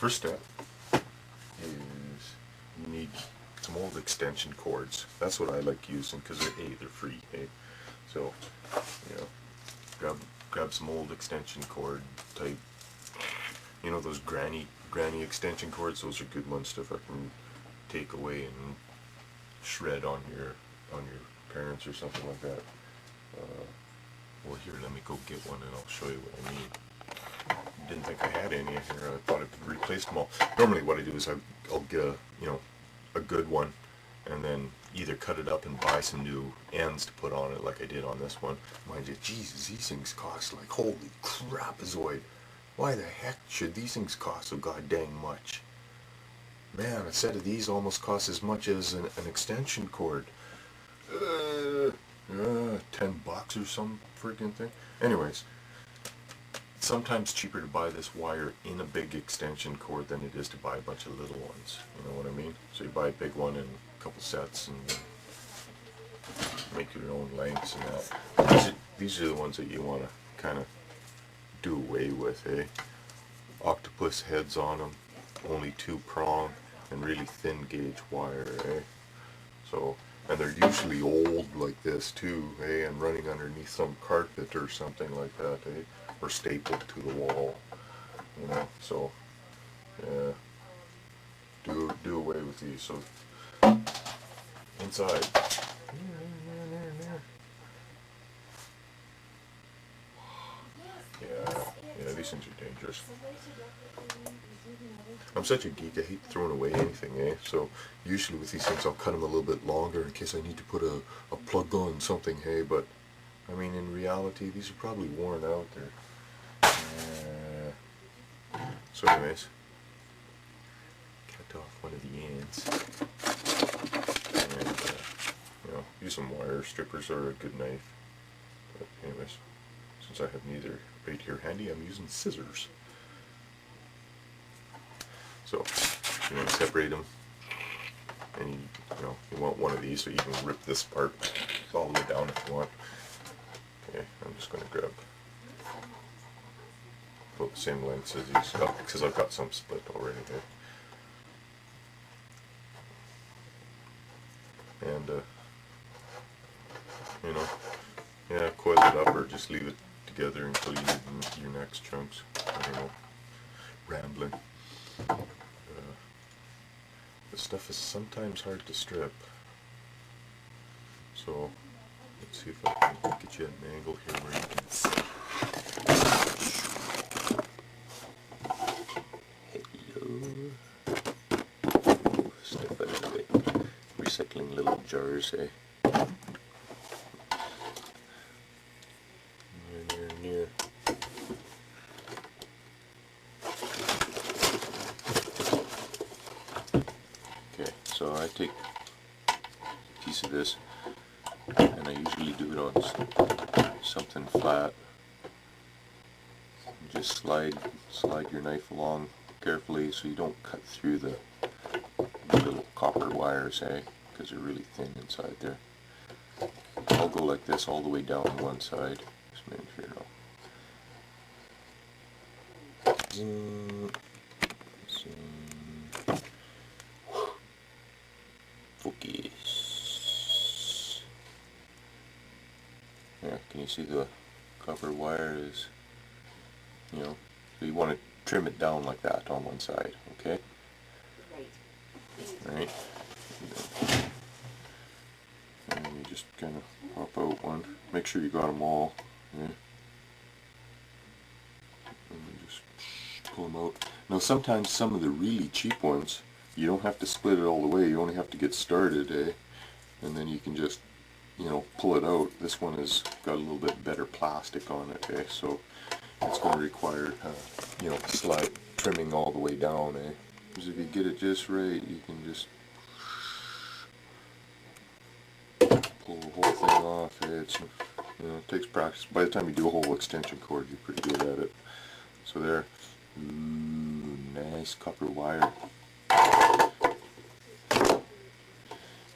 first step is you need some old extension cords. That's what I like using because they're free. So, you know, grab some old extension cord type. You know those granny extension cords. Those are good ones to fucking take away and shred on your parents or something like that. Well, here, let me go get one and I'll show you what I mean. Didn't think I had any in here. I thought I replaced them all. Normally, what I do is I'll get a good one, and then either cut it up and buy some new ends to put on it, like I did on this one. Mind you, Jesus, these things cost like holy crapazoid. Why the heck should these things cost so god dang much? Man, a set of these almost costs as much as an extension cord. $10 or some freaking thing. Anyways, sometimes cheaper to buy this wire in a big extension cord than it is to buy a bunch of little ones. You know what I mean? So you buy a big one in a couple sets and make your own lengths and that. These are the ones that you want to kind of do away with, Octopus heads on them, only 2-prong, and really thin gauge wire, So, and they're usually old like this too, and running underneath some carpet or something like that, or stapled to the wall, so, yeah, do away with these. So, inside, yeah, these things are dangerous. I'm such a geek, I hate throwing away anything, So usually with these things I'll cut them a little bit longer in case I need to put a plug on something, but I mean in reality these are probably worn out there. So anyways, cut off one of the ends. And use some wire strippers or a good knife. But anyways, since I have neither right here handy, I'm using scissors. So, you want to separate them, and you want one of these so you can rip this part all the way down if you want. Okay, I'm just going to grab about the same lengths as these, because I've got some split already. And, coil it up or just leave it together until you need your next chunks. I don't know, rambling. This stuff is sometimes hard to strip, so let's see if I can get you an angle here where you can see. Hello. Step out of the way. Recycling little jars, Near. So I take a piece of this, and I usually do it on something flat. And just slide your knife along carefully so you don't cut through the little copper wires, because they're really thin inside there. I'll go like this all the way down one side. Just make sure Focus. Yeah, can you see the copper wire is, so you want to trim it down like that on one side, okay? Right. And you just kind of pop out one. Make sure you got them all. And just pull them out. Now sometimes some of the really cheap ones, you don't have to split it all the way, you only have to get started, and then you can just, pull it out. This one has got a little bit better plastic on it, so it's going to require, slight trimming all the way down, because if you get it just right, you can just pull the whole thing off. It's, it takes practice. By the time you do a whole extension cord, you're pretty good at it. So there. Ooh, nice copper wire.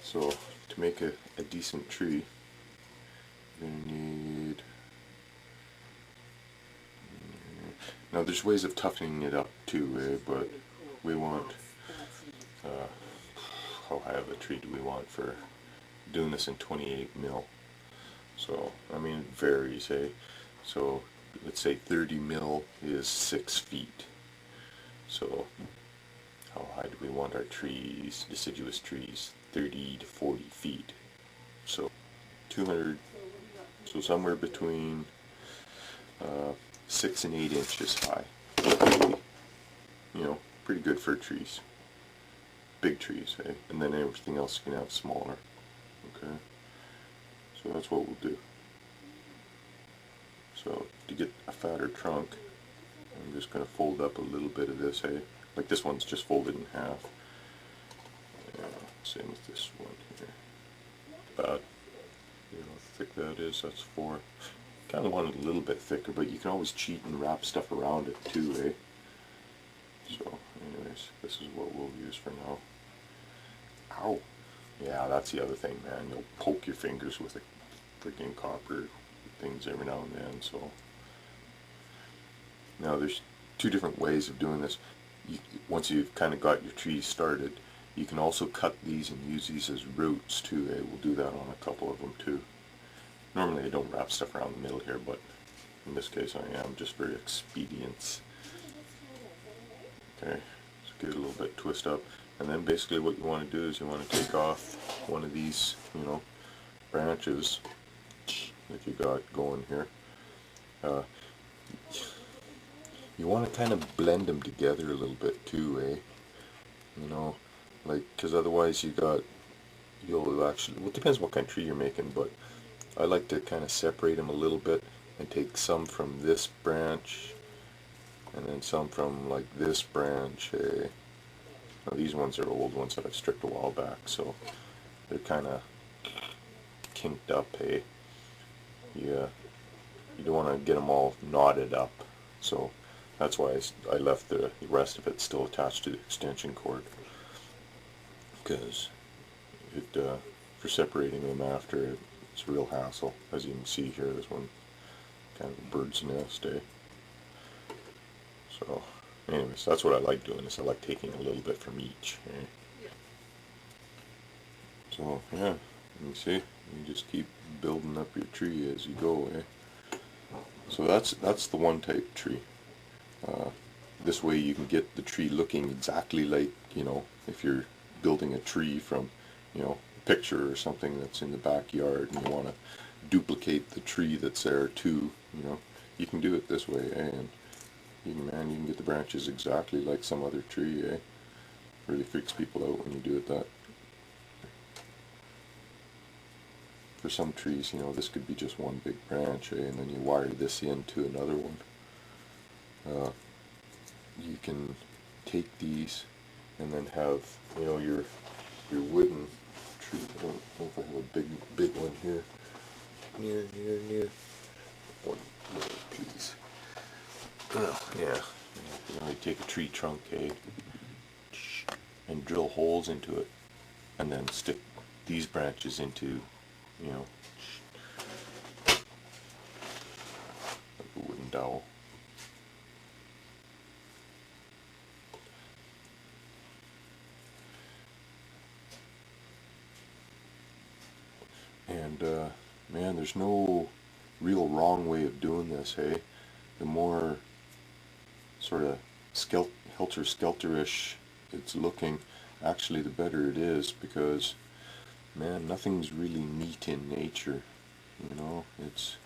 So to make a decent tree, you're going to need... Now there's ways of toughening it up too, but we want, how high of a tree do we want for doing this in 28 mil? So, I mean, it varies, eh? So, let's say 30 mil is 6 feet. So, how high do we want our trees, deciduous trees? 30 to 40 feet. So, 200, so somewhere between 6 and 8 inches high. You know, pretty good for trees. Big trees, eh? And then everything else you can have smaller. Okay? So that's what we'll do. So to get a fatter trunk, I'm just going to fold up a little bit of this, hey? Like this one's just folded in half. Same with this one here. About, you know how thick that is, that's 4. Kind of want it a little bit thicker, but you can always cheat and wrap stuff around it too, eh? So, anyways, this is what we'll use for now. Ow! Yeah, that's the other thing, man. You'll poke your fingers with a freaking copper things every now and then, so. Now, there's 2 different ways of doing this. Once you've kind of got your trees started, you can also cut these and use these as roots too, eh? We'll do that on a couple of them too. Normally I don't wrap stuff around the middle here, but in this case I am, just for expedience. Okay, let's get it a little bit twist up. And then basically what you want to do is you want to take off one of these, you know, branches that you got going here. You want to kind of blend them together a little bit too, eh? You know, like, because otherwise you'll actually, well, it depends what kind of tree you're making, but I like to kind of separate them a little bit and take some from this branch and then some from like this branch, eh? Now these ones are old ones that I've stripped a while back, so they're kind of kinked up, eh? Yeah, you don't want to get them all knotted up, so that's why I left the rest of it still attached to the extension cord, because for separating them after, it's a real hassle. As you can see here, this one kind of a bird's nest, eh? So, anyways, that's what I like doing, is I like taking a little bit from each, eh? So, yeah, you see, you just keep building up your tree as you go, eh? So that's the one type tree. This way you can get the tree looking exactly like, you know, if you're building a tree from, you know, a picture or something that's in the backyard and you want to duplicate the tree that's there too, you know, you can do it this way, eh? And you can get the branches exactly like some other tree, eh? Really freaks people out when you do it that. For some trees, you know, this could be just one big branch, eh? And then you wire this into another one. You can take these and then have, you know, your wooden tree. I don't know if I have a big one here. Near. One more, please. Well, yeah. You know, you take a tree trunk, eh, and drill holes into it, and then stick these branches into, you know, like a wooden dowel. And man, there's no real wrong way of doing this, hey? The more sort of helter-skelterish it's looking, actually the better it is, because, man, nothing's really neat in nature, you know? It's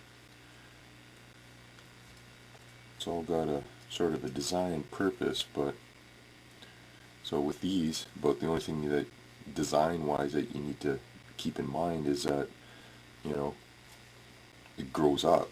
all got a sort of a design purpose, but so with these, but the only thing that design-wise that you need to keep in mind is that, you know, it grows up.